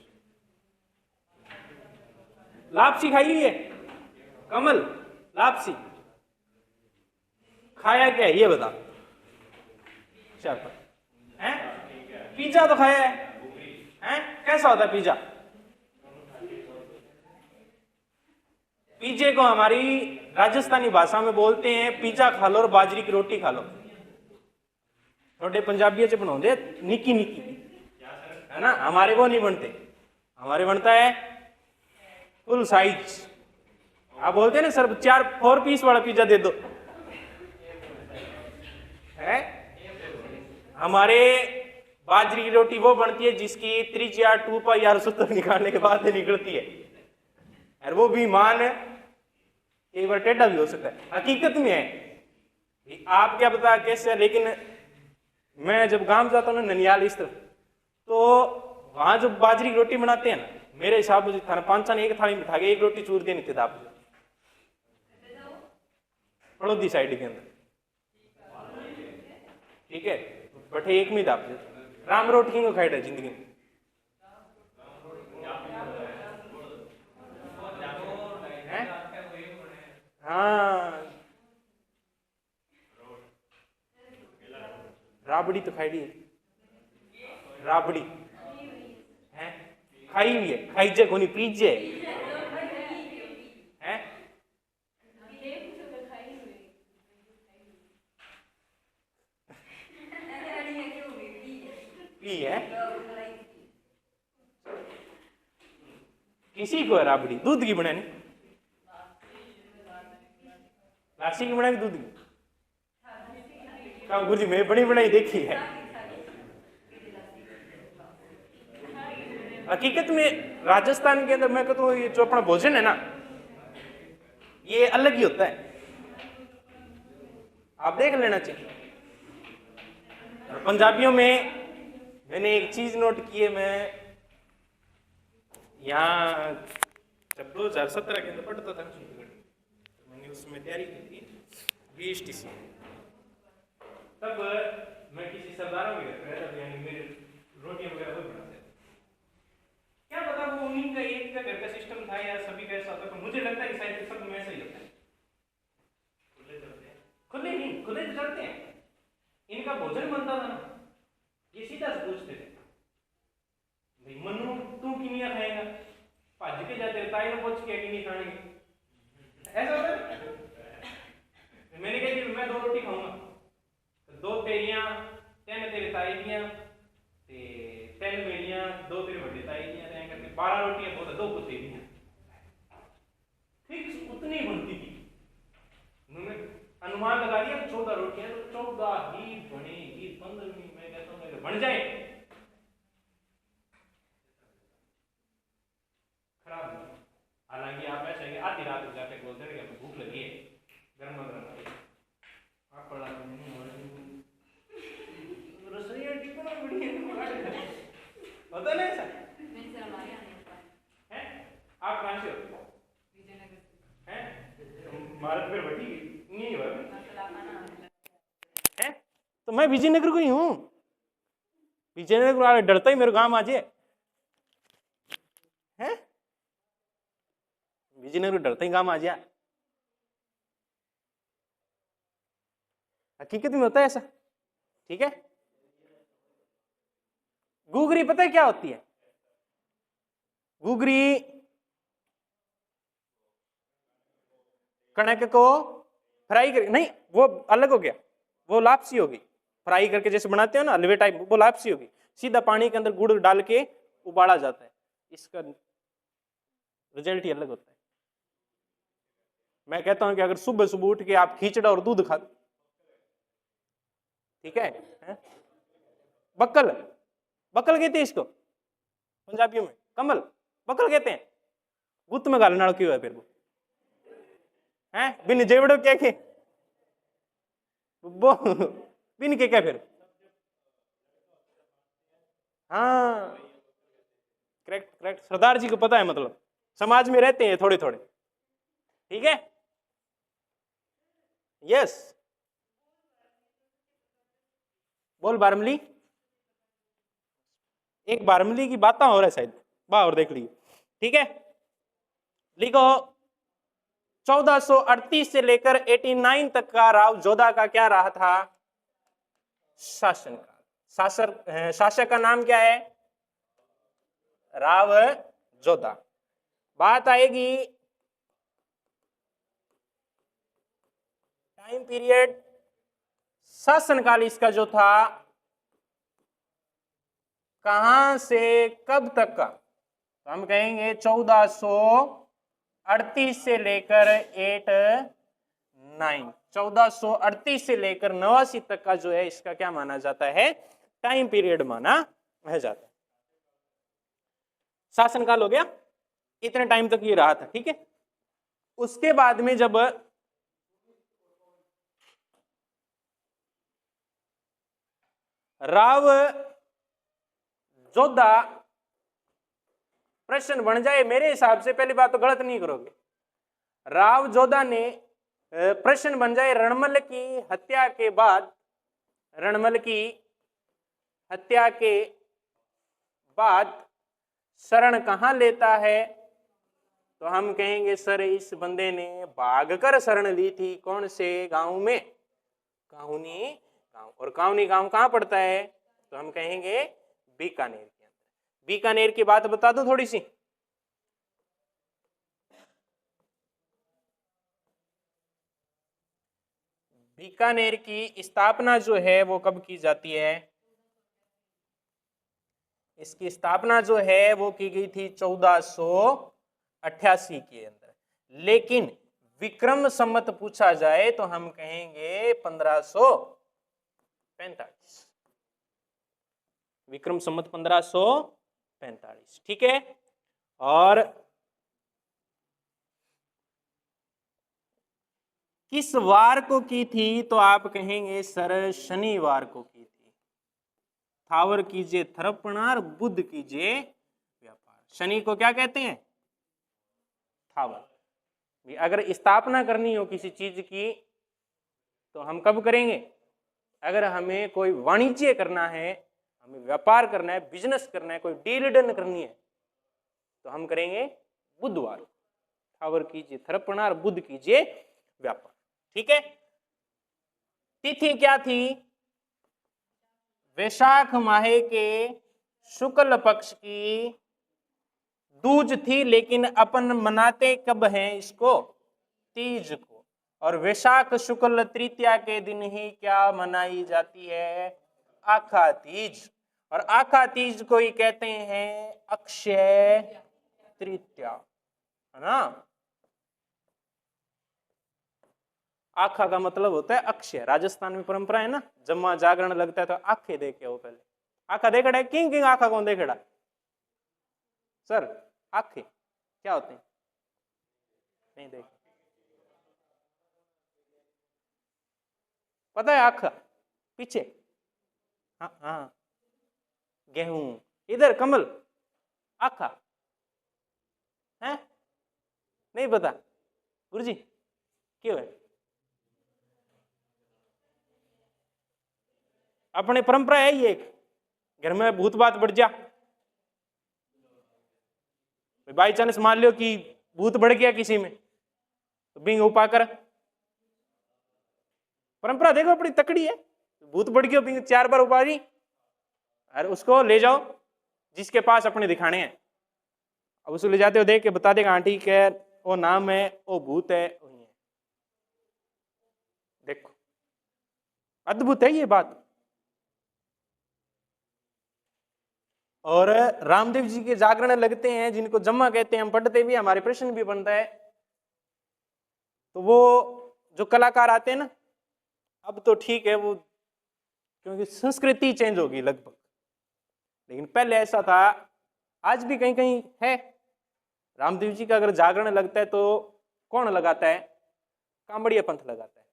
लापसी खाई है? कमल लापसी खाया क्या है ये बता? शाबाश। हैं पिज्जा तो खाया है? हैं कैसा होता है पिज्जा? पिज्जे को हमारी राजस्थानी भाषा में बोलते हैं पिज्जा खा लो और बाजरी की रोटी खा लो। थोड़े पंजाबियों से बनाओ निकी निकी, है ना। हमारे को नहीं बनते, हमारे बनता है फुल साइज। आप बोलते हैं ना सर 4 पीस वाला पिज्जा दे दो, है। हमारे बाजरी की रोटी वो बनती है जिसकी त्रिज्या 2 पाई यार सूत्र निकालने के बाद निकलती है, और वो भी मान एक बार टेढ़ा भी हो सकता है। हकीकत में है, आप क्या पता कैसे, लेकिन मैं जब गांव जाता हूँ ना ननियाल इस तरफ, तो वहां जो बाजरी की रोटी बनाते हैं ना, मेरे हिसाब से थाना 5 ने एक थाली में बिठा के 1 रोटी चूर देनी थी आप पड़ोदी साइड के अंदर, ठीक है। बटे एक में दाप राम रोटी को खाई जिंदगी में। हाँ राबड़ी तो खाई है, राबड़ी है खाई हुई है, खाईजे कोनी पीजे है। पी है किसी को है राबड़ी? दूध की बनानी, लासी की बनाई, दूध की? गुरु जी मैं बड़ी बनाई देखी है। हकीकत में राजस्थान के अंदर मैं कहता हूँ ये जो अपना भोजन है ना ये अलग ही होता है, आप देख लेना चाहिए। और पंजाबियों में मैंने एक चीज नोट की है, मैं यहाँ जब 2017 के अंदर पढ़ता था तो मैंने उसमें तैयारी की थी BSTC, तब मैं किसी सरदारों के घर पे रहता था, यानी मेरे रोटियां वगैरह वो बनाते थे। क्या पता वो उन्हीं का एक का घर का सिस्टम था या सभी का ऐसा होता, तो मुझे लगता है कि शायद सब में ऐसा ही होता है। खुले चलते हैं, खुले नहीं, खुले चलते हैं। इनका भोजन बनता था ना, ये सीधा से पूछते थे, भाई मनु तू किनिया खाएगा, भज के जाते ताई ने पूछ के कि नहीं खाएंगे, ऐसा होता है। मैंने कहा कि मैं 2 रोटी खाऊंगा, 2 तेरियां 3 तेरे ताई दियां ते 3 मेरियां 2 तेरे बड़े ताई दियां, ऐसे करके 12 रोटियां बहुत है, 2 कुत्ते दियां, ठीक उतनी बनती थी। उन्होंने अनुमान लगा दिया 14 रोटियां तो 14 ही बनेगी 15वीं, मैं कहता हूँ बन जाए खराब नहीं। हालांकि आप ऐसा है आधी रात को जाके बोलते रहे कि भूख लगी है, गर्मा गर्म आप पड़ा रसोई टिकट बढ़िया होता ना ऐसा है। आप कहाँ से हो? हैं? भारत में बैठी नहीं है, तो मैं विजयनगर को ही हूँ। विजयनगर वाले डरता ही मेरे गांव आ जाए है, विजयनगर डरता ही गांव आ जाए। हकीकत में होता है ऐसा, ठीक है। गुगरी पता है क्या होती है? गुगरी कणक को फ्राई कर, नहीं वो अलग हो गया, वो लापसी होगी। फ्राई करके जैसे बनाते हो ना हलवे टाइप, वो लापसी होगी। सीधा पानी के अंदर गुड़ डाल के उबाला जाता है, इसका रिजल्ट ही अलग होता है। मैं कहता हूं कि अगर सुबह सुबह उठ के आप खिचड़ा और दूध खा, ठीक है, बक्कल, बक्कल कहते हैं इसको पंजाबियों में, कमल बक्कल कहते हैं। गुत्त में गाल नाल क्यों है फिर वो हैं, बिन जेवड़ो क्या के वो बिन के क्या फिर, हाँ करेक्ट करेक्ट, सरदार जी को पता है, मतलब समाज में रहते हैं थोड़े थोड़े, ठीक है। यस, बोल बारमली, एक बारमली की बातें हो रहा है शायद, वाह और देख लीजिए, ठीक है। लिखो 1438 से लेकर 89 तक का राव जोधा का क्या रहा था? शासन का। शासक का नाम क्या है? राव जोधा। बात आएगी टाइम पीरियड, शासनकाल इसका जो था कहां से कब तक का, तो हम कहेंगे 1438 से लेकर 1438 से लेकर 89 तक का जो है इसका क्या माना जाता है? टाइम पीरियड माना जाता है। शासनकाल हो गया, इतने टाइम तक ये रहा था, ठीक है। उसके बाद में जब राव जोधा प्रश्न बन जाए, मेरे हिसाब से पहली बात तो गलत नहीं करोगे, राव जोधा ने प्रश्न बन जाए रणमल की हत्या के बाद, रणमल की हत्या के बाद शरण कहां लेता है? तो हम कहेंगे सर इस बंदे ने भागकर शरण ली थी, कौन से गांव में? काहुनी गांव। और काहुनी गांव कहां पड़ता है? तो हम कहेंगे बीकानेर के अंदर। बीकानेर की बात बता दो थोड़ी सी, बीकानेर की स्थापना जो है वो कब की जाती है? इसकी स्थापना जो है वो की गई थी 1488 के अंदर, लेकिन विक्रम संवत पूछा जाए तो हम कहेंगे 1545। विक्रम संवत 1545। 45, ठीक है। और किस वार को की थी, तो आप कहेंगे सर शनिवार को की थी। थावर कीजिए थरपणार, बुध कीजिए व्यापार। शनि को क्या कहते हैं? थावर। अगर स्थापना करनी हो किसी चीज की तो हम कब करेंगे? अगर हमें कोई वाणिज्य करना है, हमें व्यापार करना है, बिजनेस करना है, कोई डील डन करनी है, तो हम करेंगे बुधवार। थावर कीजिए थरपणार, बुध कीजिए व्यापार, ठीक है। तिथि क्या थी? वैशाख माह के शुक्ल पक्ष की दूज थी, लेकिन अपन मनाते कब हैं इसको? तीज को। और वैशाख शुक्ल तृतीया के दिन ही क्या मनाई जाती है? आखा तीज। और आखा तीज को ही कहते हैं अक्षय तृतीया, है ना। आखा का मतलब होता है अक्षय। राजस्थान में परंपरा है ना, जम्मा जागरण लगता है तो आखे देखे हो पहले। आखा देखड़ा है? किंग किंग आखा कौन देखड़ा? सर आखे क्या होते हैं? नहीं देख, पता है आखा पीछे? हाँ हाँ, गेहूं। इधर कमल, आखा है? नहीं पता गुरुजी क्यों है? अपने परंपरा है ये, घर में भूत बात बढ़ जा, बाई चांस मान लियो कि भूत बढ़ गया किसी में, तो बिंग उपा कर। परंपरा देखो अपनी तकड़ी है। भूत बढ़ गया, बिंग 4 बार उपा दी, और उसको ले जाओ जिसके पास अपने दिखाने हैं। अब उसको ले जाते हो, देख के बता देगा आंटी के वो नाम है, वो भूत है, वही है। देखो अद्भुत है ये बात। और रामदेव जी के जागरण लगते हैं, जिनको जम्मा कहते हैं, हम पढ़ते भी, हमारे प्रश्न भी बनता है। तो वो जो कलाकार आते हैं ना, अब तो ठीक है वो, क्योंकि संस्कृति चेंज होगी लगभग, लेकिन पहले ऐसा था, आज भी कहीं कहीं है। रामदेव जी का अगर जागरण लगता है तो कौन लगाता है? कांबड़िया पंथ लगाता है।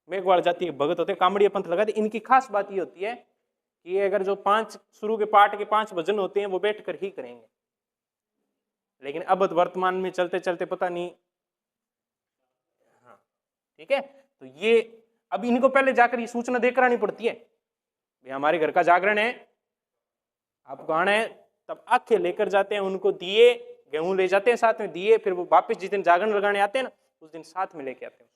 मेघवाड़ जाति के भगत होते हैं, कांबड़िया पंथ लगाते। इनकी खास बात ये होती है कि अगर जो 5 शुरू के पाठ के 5 भजन होते हैं वो बैठकर ही करेंगे, लेकिन अब वर्तमान में चलते चलते पता नहीं। हाँ ठीक है, तो ये अब इनको पहले जाकर ये सूचना देकर आनी पड़ती है, हमारे घर का जागरण है, आपको आना है। तब आखे लेकर जाते हैं, उनको दिए, गेहूं ले जाते हैं साथ में, दिए, फिर वो वापस जिस दिन जागरण लगाने आते हैं ना, उस दिन साथ में लेके आते हैं।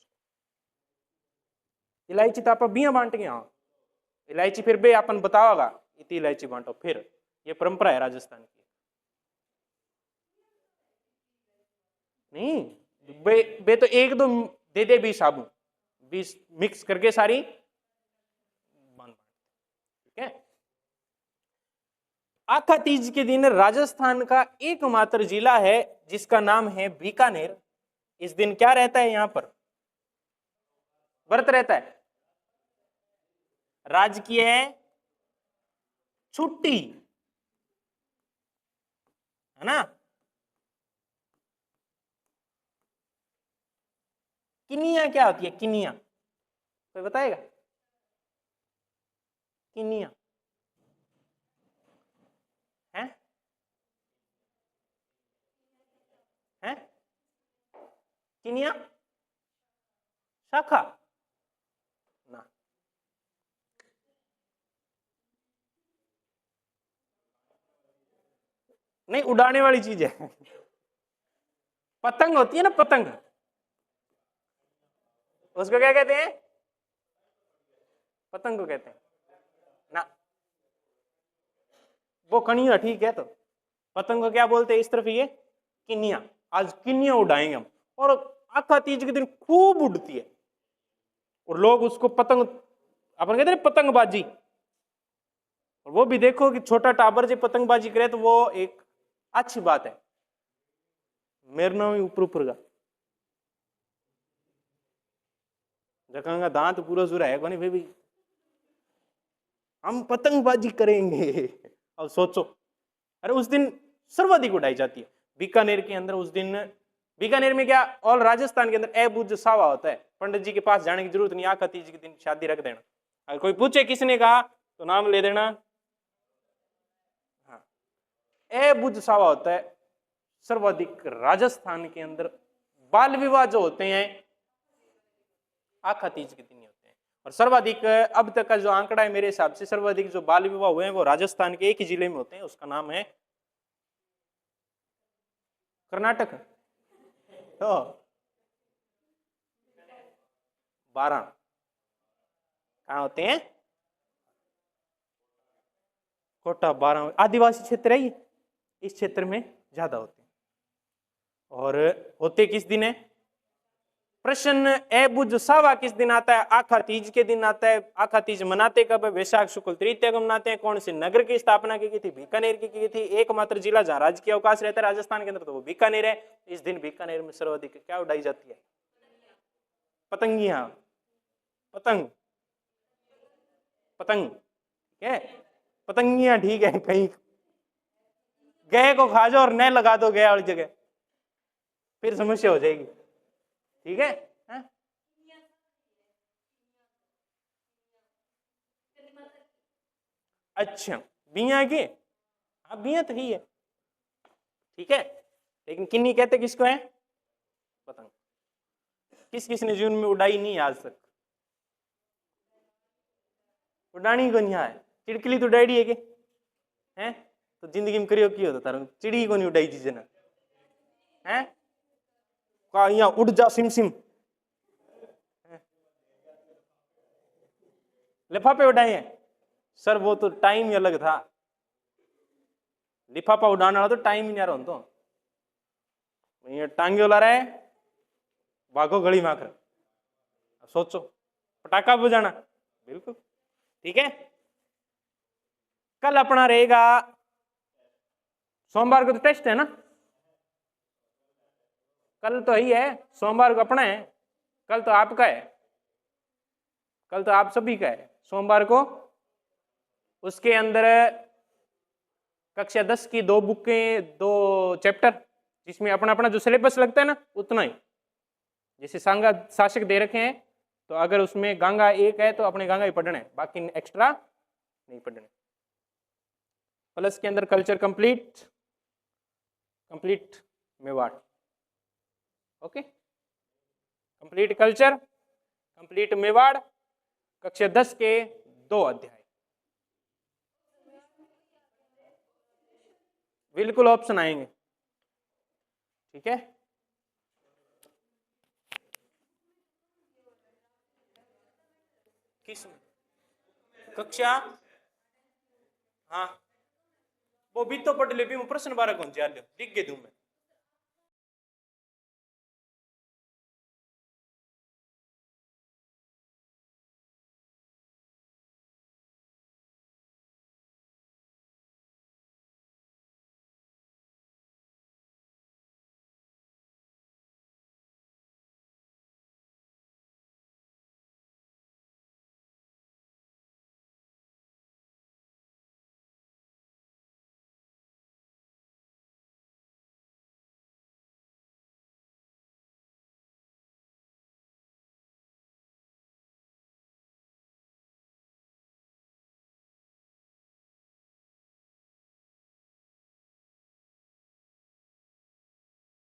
इलायची तो आप बिया बांट गए, हाँ इलायची फिर बे अपन बताओगा इतनी इलायची बांटो, फिर ये परंपरा है राजस्थान की। नहीं बे तो 1-2 दे दे 20 साबुन, 20 मिक्स करके सारी बांध, ठीक है। आखा तीज के दिन राजस्थान का एकमात्र जिला है जिसका नाम है बीकानेर। इस दिन क्या रहता है? यहां पर व्रत रहता है, राजकीय छुट्टी, है ना। किनिया क्या होती है? किनिया कोई बताएगा? किनिया है? है किनिया शाखा ना, नहीं उड़ाने वाली चीज है। पतंग होती है ना, पतंग, उसको क्या कहते हैं? पतंग को कहते हैं ना, वो कनिया, ठीक है। तो पतंग को क्या बोलते हैं इस तरफ? ये किनिया। आज किनिया उड़ाएंगे हम, और आखा तीज के दिन खूब उड़ती है, और लोग उसको पतंग, अपन कहते हैं पतंगबाजी। और वो भी देखो कि छोटा टाबर जो पतंगबाजी करे तो वो एक अच्छी बात है। मेरे नाम ऊपर ऊपर का जगह दांत पूरा जुरा है कोनी भाई, हम पतंगबाजी करेंगे। अब सोचो, अरे उस दिन सर्वाधिक उड़ाई जाती है बीकानेर के अंदर। उस दिन बीकानेर में क्या, ऑल राजस्थान के अंदर ए-बुज सावा होता है। पंडित जी के पास जाने की जरूरत नहीं, आखा तीज के दिन शादी रख देना। अगर कोई पूछे किसने कहा तो नाम ले देना। हाँ, ए-बुज सावा होता है सर्वाधिक राजस्थान के अंदर। बाल विवाह जो होते हैं आखा तीज के दिन होते हैं। और सर्वाधिक अब तक का जो आंकड़ा है मेरे हिसाब से, सर्वाधिक जो बाल विवाह हुए हैं वो राजस्थान के एक ही जिले में होते हैं, उसका नाम है कर्नाटक। तो 12 कहाँ होते हैं? कोटा 12 आदिवासी क्षेत्र है ये, इस क्षेत्र में ज्यादा होते हैं। और होते किस दिन है? प्रश्न ए-बुज सावा किस दिन आता है? आखा तीज के दिन आता है। आखा तीज मनाते कब है? वैशाख शुक्ल तृतीया को मनाते हैं। कौन से नगर की स्थापना की गई थी? बीकानेर की गई थी। एकमात्र जिला जहां राजकीय अवकाश रहता है राजस्थान के अंदर तो वो बीकानेर है। इस दिन बीकानेर में सर्वाधिक क्या उड़ाई जाती है? पतंगियां। पतंग, पतंग ठीक है, पतंगियां ठीक है। कहीं गए को खा जाओ और न लगा दो गया वाली जगह, फिर समस्या हो जाएगी। ठीक है, है? अच्छा, बिया की? हाँ, बिया तो ही है, ठीक है। लेकिन किन्नी कहते किसको है? पतंग। किस किसने जीवन में उड़ाई नहीं आज तक? उड़ानी को नहीं है। चिड़कली तो उड़ाई है के हैं? तो जिंदगी में करियो की होता तारो, चिड़ी को नहीं उड़ाई चीजें ना है? का यहाँ उड़ जा सिम सिम, लिफाफे उड़ाए हैं सर, वो तो टाइम ही अलग था। लिफाफा उड़ाने वाला तो टाइम ही नहीं आ रहा। तो ये टांगे उला रहा है, भागो गली में आकर। सोचो, पटाखा बजाना, बिल्कुल ठीक है। कल अपना रहेगा, सोमवार को तो टेस्ट है ना, कल तो ही है। सोमवार को अपना है, कल तो आपका है, कल तो आप सभी का है। सोमवार को उसके अंदर कक्षा 10 की 2 बुकें, 2 चैप्टर, जिसमें अपना अपना जो सिलेबस लगता है ना उतना ही। जैसे सांगा शासक दे रखे हैं, तो अगर उसमें गंगा 1 है तो अपने गंगा ही पढ़ना है, बाकी एक्स्ट्रा नहीं पढ़ने। प्लस के अंदर culture complete, complete Mewar, okay, complete culture, complete Mewar, कक्षा 10 के 2 अध्याय। बिल्कुल ऑप्शन आएंगे, ठीक है। किस कक्षा? हाँ, वो भी तो पढ़ ले भी, प्रश्न 12 कौन से लिख के दूं मैं।